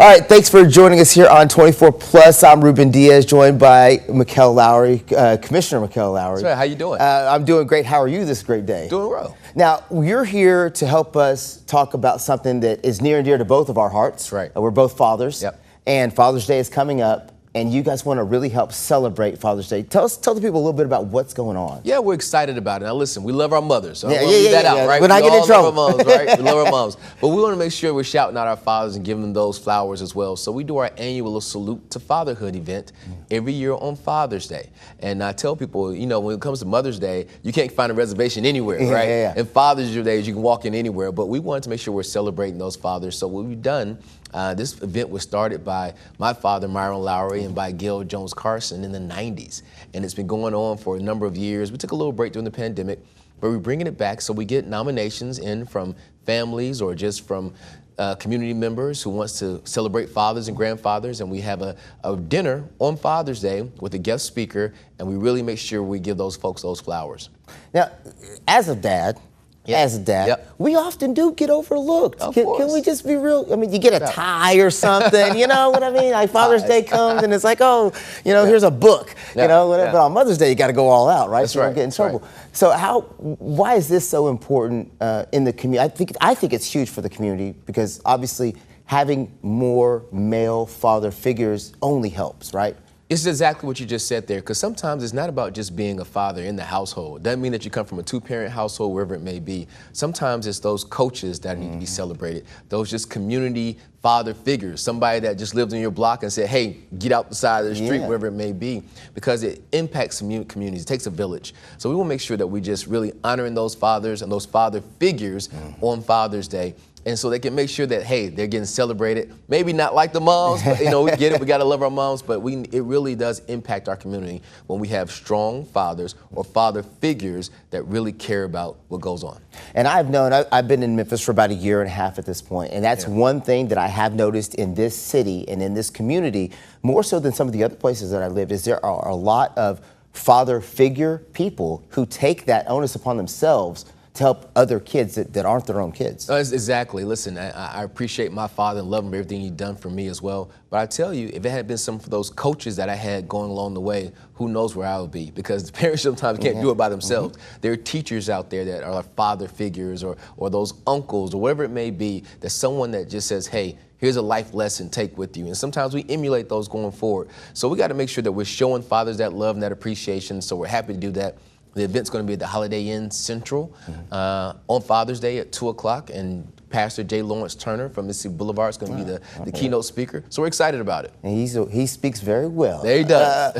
All right, thanks for joining us here on 24 Plus. I'm Ruben Diaz, joined by Mikkel Lowry, Commissioner Mikkel Lowry. That's right. How you doing? I'm doing great. How are you this great day? Doing well. Now, you're here to help us talk about something that is near and dear to both of our hearts. That's right. We're both fathers. Yep. And Father's Day is coming up, and you guys want to really help celebrate Father's Day. Tell the people a little bit about what's going on. Yeah, we're excited about it. Now, listen, we love our mothers, so Yeah, I want to leave that out, right? We're not getting in trouble. Love our moms, right? We love our moms. But we want to make sure we're shouting out our fathers and giving them those flowers as well. So we do our annual Salute to Fatherhood event every year on Father's Day. And I tell people, you know, when it comes to Mother's Day, you can't find a reservation anywhere, right? And Father's Day, you can walk in anywhere. But we wanted to make sure we're celebrating those fathers. So what we've done, this event was started by my father, Myron Lowry, and by Gail Jones Carson in the 90s. And it's been going on for a number of years. We took a little break during the pandemic, but we're bringing it back so we get nominations in from families or just from community members who wants to celebrate fathers and grandfathers. And we have a dinner on Father's Day with a guest speaker, and we really make sure we give those folks those flowers. Now, as a dad, we often do get overlooked. Can we just be real? I mean, you get a tie or something, you know what I mean? Like Father's Day comes and it's like, oh, you know, here's a book, you know, whatever. But on Mother's Day, you got to go all out, right? That's so you don't get in trouble. So why is this so important in the community? I think it's huge for the community because obviously having more male father figures only helps, right? It's exactly what you just said there, because sometimes it's not about just being a father in the household. It doesn't mean that you come from a two-parent household, wherever it may be. Sometimes it's those coaches that need to be celebrated, those just community father figures, somebody that just lives in your block and said, hey, get out the side of the street, wherever it may be, because it impacts communities. It takes a village. So we want to make sure that we just really honoring those fathers and those father figures on Father's Day. And so they can make sure that, hey, they're getting celebrated. Maybe not like the moms, but, you know, we get it. We got to love our moms. But it really does impact our community when we have strong fathers or father figures that really care about what goes on. And I've been in Memphis for about a year and a half at this point. And that's one thing that I have noticed in this city and in this community, more so than some of the other places that I lived, is there are a lot of father figure people who take that onus upon themselves to help other kids that aren't their own kids. Exactly. Listen, I appreciate my father and love him for everything he's done for me as well. But I tell you, if it had been some of those coaches that I had going along the way, who knows where I would be? Because the parents sometimes can't do it by themselves. There are teachers out there that are father figures or those uncles or whatever it may be, that's someone that just says, hey, here's a life lesson, take with you. And sometimes we emulate those going forward. So we got to make sure that we're showing fathers that love and that appreciation. So we're happy to do that. The event's going to be at the Holiday Inn Central on Father's Day at 2 o'clock, and Pastor J. Lawrence Turner from Mississippi Boulevard is going to be the keynote speaker. So we're excited about it. And he speaks very well. There he does.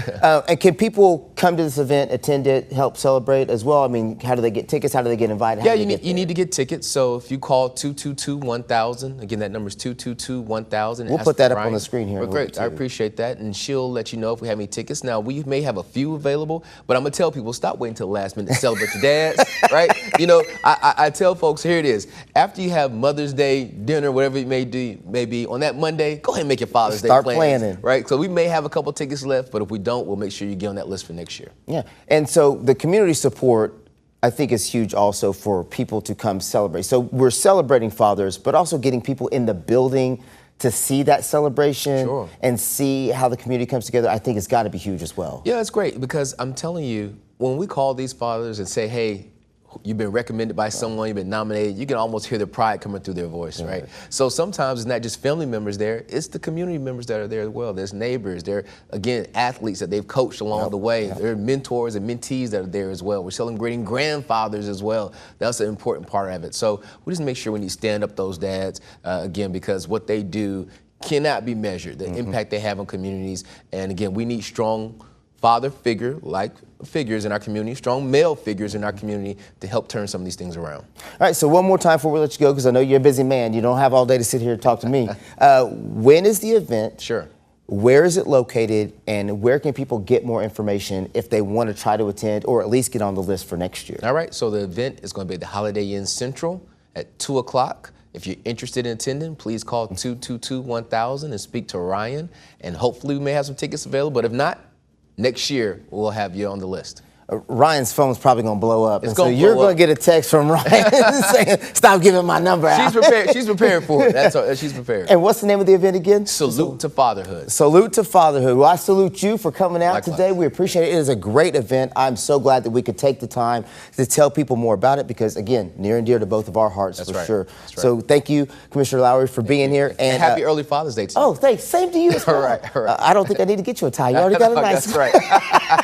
And can people come to this event, attend it, help celebrate as well? I mean, how do they get tickets? How do they get invited? Yeah, you need to get tickets. So if you call 222-1000, again, that number is 222-1000. We'll put that up on the screen here. Well, great. I appreciate that. And she'll let you know if we have any tickets. Now, we may have a few available, but I'm going to tell people, stop waiting until the last minute to celebrate your dads, right? You know, I tell folks, here it is. After you have Mother's Day dinner, whatever it may be, on that Monday, go ahead and make your Father's Day plans. Start planning. Right? So we may have a couple tickets left, but if we don't, we'll make sure you get on that list for next year. Yeah. And so the community support, I think, is huge also for people to come celebrate. So we're celebrating fathers, but also getting people in the building to see that celebration and see how the community comes together, I think it's got to be huge as well. Yeah, it's great, because I'm telling you, when we call these fathers and say, hey, you've been recommended by someone, you've been nominated, you can almost hear the pride coming through their voice, right? So sometimes it's not just family members there, it's the community members that are there as well. There's neighbors, there again, athletes that they've coached along the way. There are mentors and mentees that are there as well. We're celebrating grandfathers as well. That's an important part of it. So we just make sure we need to stand up those dads, again, because what they do cannot be measured, the impact they have on communities. And again, we need strong father figures in our community, strong male figures in our community to help turn some of these things around. All right, so one more time before we let you go, because I know you're a busy man. You don't have all day to sit here and talk to me. When is the event? Sure. Where is it located, and where can people get more information if they want to try to attend or at least get on the list for next year? All right, so the event is going to be at the Holiday Inn Central at 2 o'clock. If you're interested in attending, please call 222-1000 and speak to Ryan, and hopefully we may have some tickets available. But if not, next year we'll have you on the list. Ryan's phone's probably going to blow up. It's and so gonna you're blow going to get a text from Ryan saying, stop giving my number out. She's prepared. She's prepared for it. That's all, she's prepared. And what's the name of the event again? Salute to Fatherhood. Salute to Fatherhood. Well, I salute you for coming out Likewise. today. We appreciate it. It is a great event. I'm so glad that we could take the time to tell people more about it because, again, near and dear to both of our hearts. That's for right. sure. That's right. So thank you, Commissioner Lowry, for being here. And happy early Father's Day to you. Oh, thanks. Same to you as well. All right. I don't think I need to get you a tie. You already got a nice That's right.